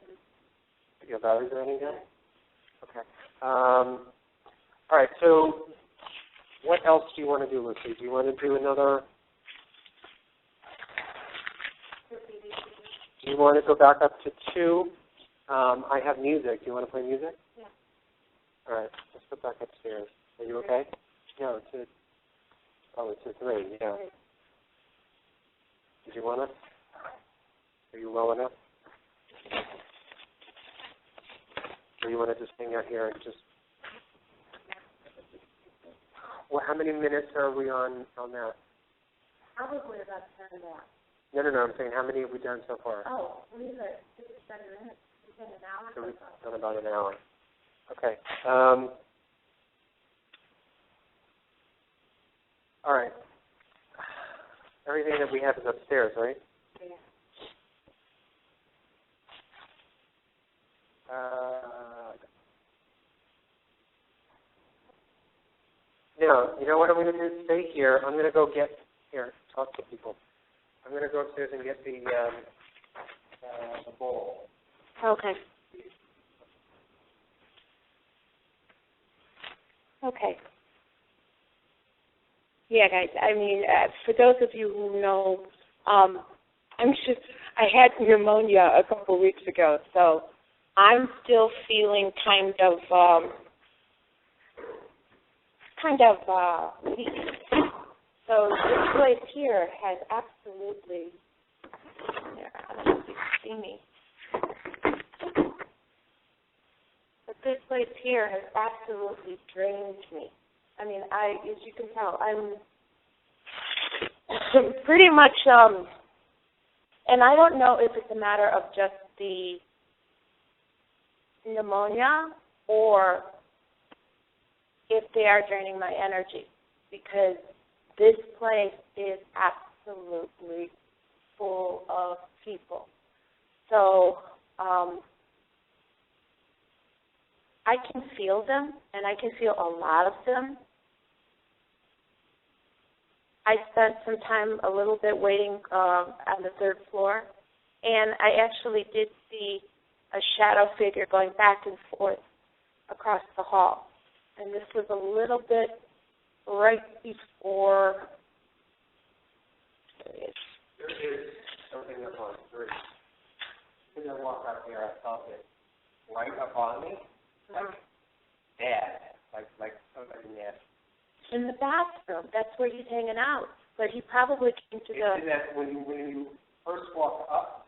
S3: Your batteries are running down? Okay. All right, so what else do you want to do, Lucy? Do you want to do another? Do you want to go back up to 2? I have music. Do you want to play music?
S4: Yeah.
S3: All right, let's go back upstairs. Are you okay? No, it's a 3, yeah. Did you want to? Are you well enough? Or you want to just hang out here and just... Well, how many minutes are we on that?
S4: Probably about 10 minutes.
S3: No, I'm saying how many have we done so far?
S4: Oh, we have 7 minutes. We've done an hour.
S3: So we've done about an hour. Okay. All right. Everything that we have is upstairs, right?
S4: Yeah.
S3: Now, you know what I'm going to do? Stay here. I'm going to go get, here, talk to people. I'm going to go upstairs and get the bowl.
S5: Okay. Okay. Yeah, guys, I mean, for those of you who know, I had pneumonia a couple weeks ago, so I'm still feeling kind of weak. So this place here has absolutely, I don't know if you can see me, but this place here has absolutely drained me. I mean, as you can tell, I'm pretty much, and I don't know if it's a matter of just the pneumonia or if they are draining my energy, because this place is absolutely full of people. So I can feel them, and I can feel a lot of them. I spent some time a little bit waiting on the third floor, and I actually did see a shadow figure going back and forth across the hall. And this was a little bit right before.
S3: There is something up on the street. As I walk up here, I felt it right up on me. Like somebody nasty.
S5: In the bathroom. That's where he's hanging out. But he probably came to the...
S3: It's in that when you first walk up,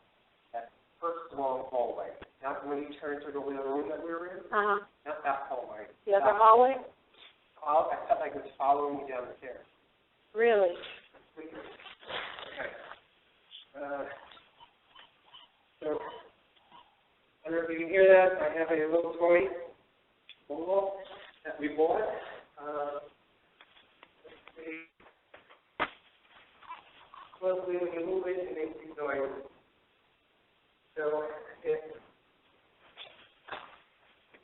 S3: that first long hallway. Not when you turn to the little room that we were in.
S5: Uh-huh.
S3: Not that hallway.
S5: The other hallway?
S3: I felt like it was following me down the stairs.
S5: Really?
S3: Okay. So, I don't know if you can hear that. I have a little toy bowl that we bought. Closely, when you move it, it makes these noises. So, if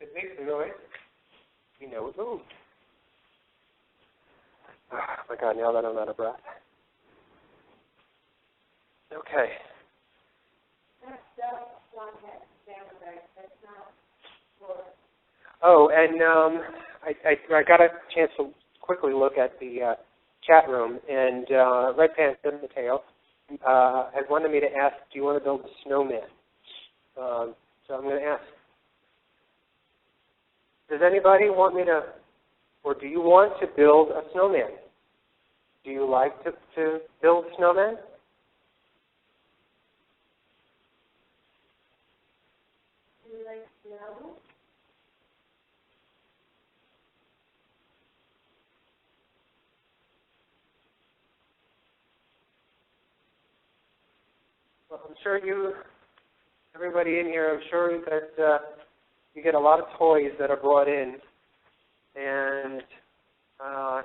S3: it makes a noise, you know it moved. Oh my God, now that I'm out of breath. Okay. Oh, and I got a chance to quickly look at the chat room, and Red Pants Mateo has wanted me to ask, do you want to build a snowman? So I'm going to ask, does anybody want me to, or do you want to build a snowman? Do you like to build a snowman?
S5: Do you like snow?
S3: Well, I'm sure everybody in here, I'm sure that you get a lot of toys that are brought in. And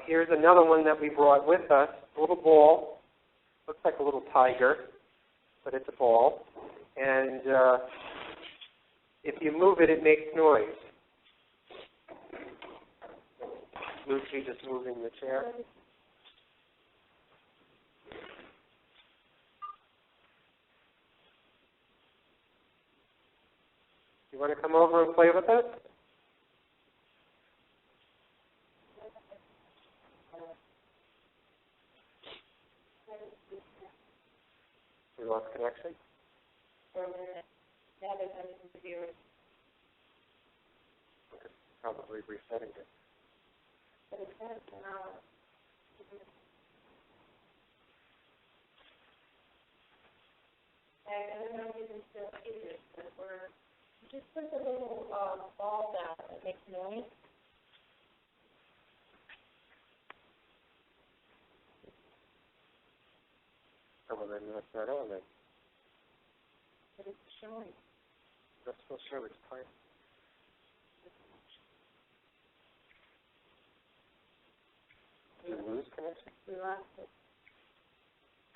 S3: here's another one that we brought with us, a little ball. Looks like a little tiger, but it's a ball. And if you move it, it makes noise. Luci just moving the chair. You want to come over and play with it? We lost connection?
S5: For a minute. Now there's anything to do with
S3: Okay, probably resetting it.
S5: but it says now. I don't know if you can still hear it, but we're just put a little ball down that makes noise.
S3: Oh, well, then that's not on then.
S5: But it's showing.
S3: That's still show it's time. Did we lose connection?
S5: We lost it.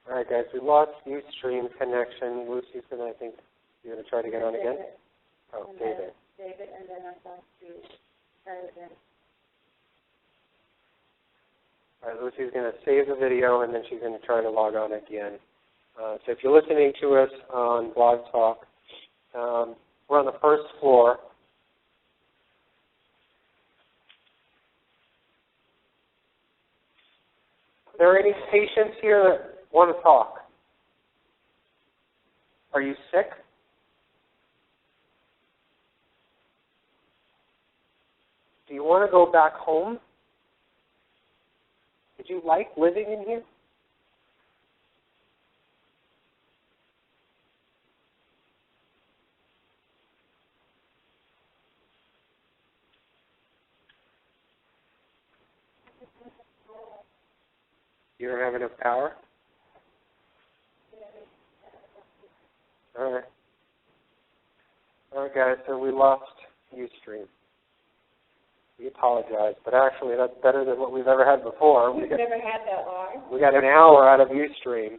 S3: All right, guys, we lost Ustream connection. Luci's going to, I think, you're going to try to get on again? Oh,
S5: and
S3: David.
S5: David, and then I'm going to try it again.
S3: All right, Lucy's going to save the video, and then she's going to try to log on again. So if you're listening to us on Blog Talk, we're on the first floor. Are there any patients here that want to talk? Are you sick? Do you want to go back home? Did you like living in here? You don't have enough power? All right. All right, guys, so we lost Ustream. We apologize, but actually that's better than what we've ever had before.
S4: We've never had that long.
S3: We got an hour out of Ustream.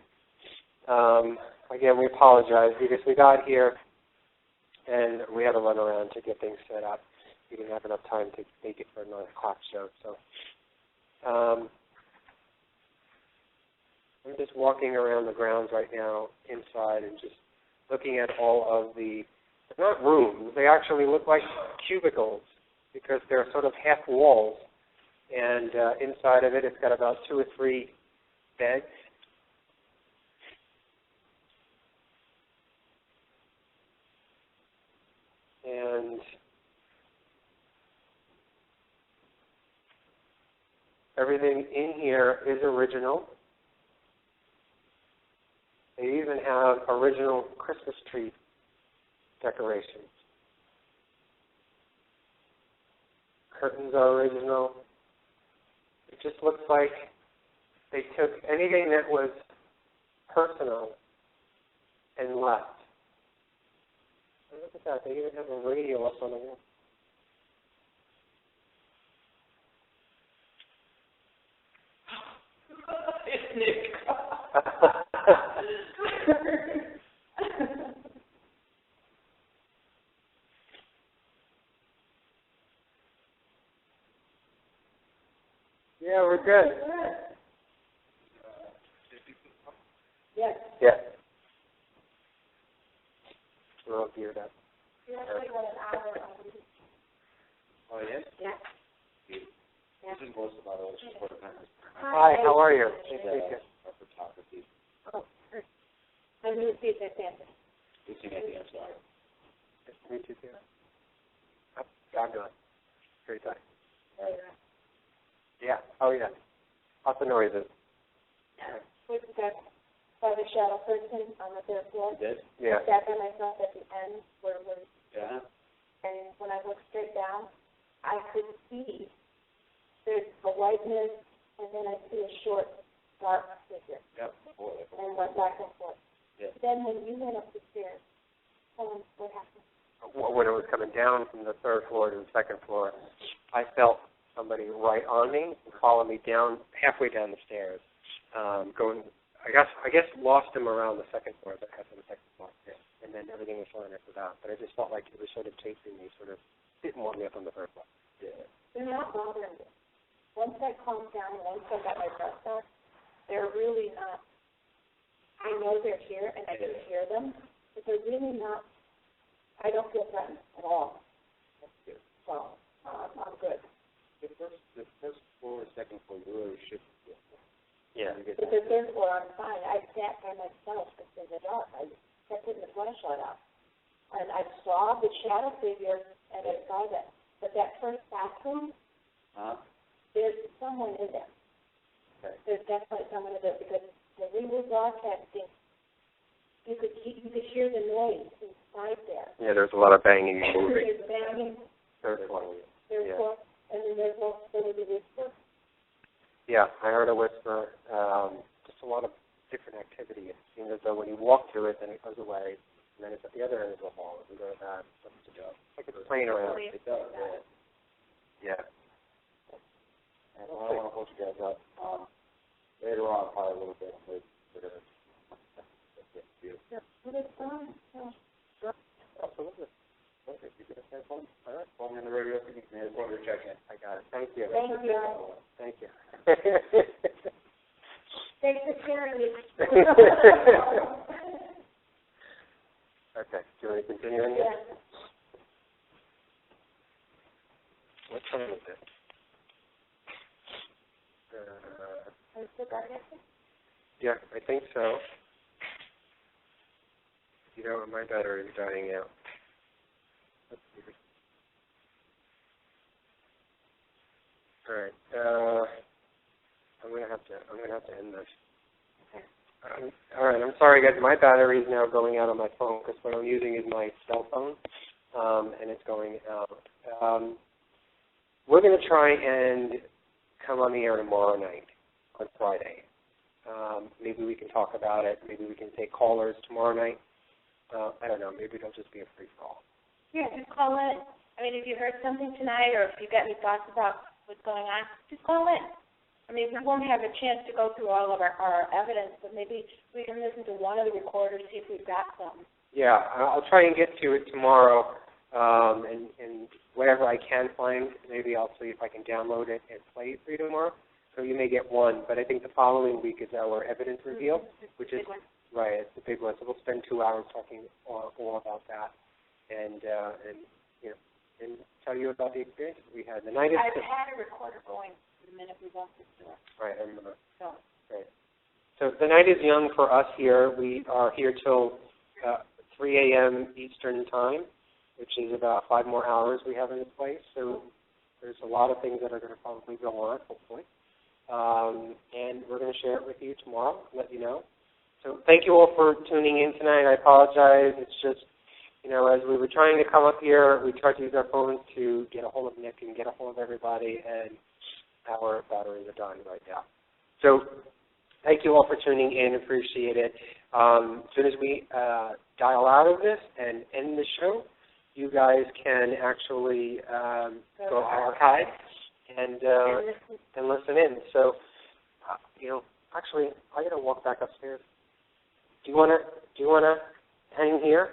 S3: Again, we apologize because we got here and we had to run around to get things set up. We didn't have enough time to make it for a 9 o'clock show. So I'm just walking around the grounds right now inside and just looking at all of the, not rooms, they actually look like cubicles because they're sort of half walls. And inside of it, it's got about 2 or 3 beds. And everything in here is original. They even have original Christmas tree decorations. Curtains are original. It just looks like they took anything that was personal and left. Look at that. They even have a radio up on the wall.
S4: It's Nick.
S3: Yeah, we're good.
S4: Yes.
S3: Yeah. We're all geared up. Oh, yes?
S4: Yeah.
S7: This is most of our old support members.
S3: Hi, how are you? Thank you.
S7: Our photography.
S4: Oh, I'm Lucy. That's Anthony.
S7: Lucy, Anthony, I'm sorry.
S3: Nice to meet you, too. Fabulous. Great time. Yeah. Oh, yeah. Lots of noises.
S4: We got by the shadow person on the 3rd floor.
S7: You did?
S3: Yeah.
S4: I sat by myself at the end where it was,
S7: Yeah.
S4: and when I looked straight down, I could see there's a whiteness, and then I see a short, dark figure.
S7: Yep.
S4: And went back and forth.
S7: Yeah.
S4: Then when you went up the stairs, what happened?
S3: When it was coming down from the 3rd floor to the 2nd floor, I felt somebody right on me and follow me down, halfway down the stairs, going, I guess lost him around the 2nd floor, but I got to the 2nd floor. Yeah. And then everything was fine after that. But I just felt like he was sort of chasing me, sort of didn't want me up on the 3rd floor. Yeah.
S4: They're not bothering me. Once that calms down and once I got my breath back, they're really not, I know they're here and I can hear them, but they're really not, I don't feel threatened at all.
S7: That's good.
S4: So, I'm good.
S7: The first floor, 2nd floor, you really should feel.
S3: Yeah.
S4: But the 3rd floor, I'm fine. I sat by myself just in the dark. I kept putting the flashlight out. And I saw the shadow figure and I saw that. But that first bathroom, there's someone in there.
S7: Okay.
S4: There's definitely someone in there because when we were broadcasting, you could hear the noise inside there.
S3: Yeah, there's a lot of banging and moving.
S4: There's banging.
S3: 3rd floor.
S4: There's
S3: Yeah.
S4: and then there's also the whisper.
S3: Yeah, I heard a whisper. Just a lot of different activity. It seemed as though when you walk through it, then it goes away, and then it's at the other end of the hall. And go to that. Like it's playing around.
S7: It does, yeah.
S3: Yeah.
S7: And I don't want to hold you guys up. Later on, probably a little bit, but
S4: Yeah, but it's fine. Yeah.
S3: Sure. Absolutely.
S7: okay, you guys have fun. All right, call me on the radio if you need me. I just wanted to check in.
S3: I got it. Thank you.
S4: Thank you.
S3: Thank you. Okay, do you want to continue in here?
S5: Yeah.
S3: What time is it?
S5: Are you still got it?
S3: Yeah, I think so. You know, my battery is dying out. Let's see. All right. I'm gonna have to end this.
S5: Okay.
S3: All right. I'm sorry, guys. My battery is now going out on my phone because what I'm using is my cell phone, and it's going out. We're gonna try and come on the air tomorrow night, on Friday. Maybe we can talk about it. Maybe we can take callers tomorrow night. I don't know. Maybe it'll just be a free call.
S5: Yeah, just call in. I mean, if you heard something tonight or if you got any thoughts about what's going on, just call in. I mean, we won't have a chance to go through all of our evidence, but maybe we can listen to one of the recorders, see if we've got something.
S3: Yeah, I'll try and get to it tomorrow, and whatever I can find, maybe I'll see if I can download it and play it for you tomorrow. So you may get one, but I think the following week is our evidence reveal, which is right. It's the big one. So we'll spend 2 hours talking all about that, and you know, and tell you about the experiences we had. The night is.
S5: I've had a recorder going the minute we walked this door.
S3: Right, I remember.
S5: So.
S3: Right. So the night is young for us here. We are here till 3 a.m. Eastern time, which is about 5 more hours we have in this place. So there's a lot of things that are going to probably go on, hopefully. And we're going to share it with you tomorrow, let you know. So thank you all for tuning in tonight. I apologize. It's just, you know, as we were trying to come up here, we tried to use our phones to get a hold of Nick and get a hold of everybody, and our batteries are dying right now. So thank you all for tuning in. Appreciate it. As soon as we dial out of this and end the show, you guys can actually go archive and listen in. So, you know, actually, I gotta walk back upstairs. Do you wanna hang here?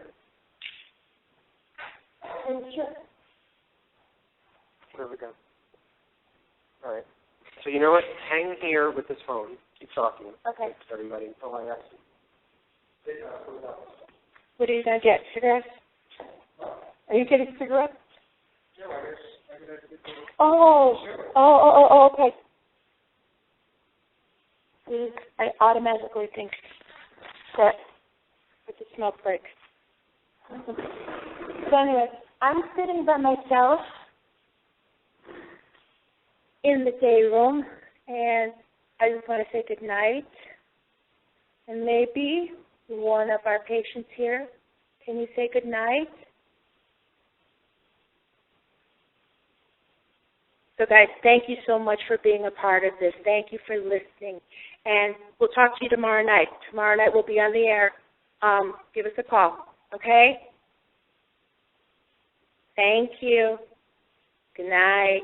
S5: Sure.
S3: Where we go? All right. So you know what? Hang here with this phone. Keep talking.
S5: Okay.
S3: To everybody until I ask you.
S5: What are you gonna get? Cigarettes? Are you getting cigarettes? Oh, okay. See, I automatically think that it's a smoke break. So anyway, I'm sitting by myself in the day room, and I just want to say good night. And maybe one of our patients here, can you say good night? So guys, thank you so much for being a part of this. Thank you for listening. And we'll talk to you tomorrow night. Tomorrow night we'll be on the air. Give us a call, okay? Thank you. Good night.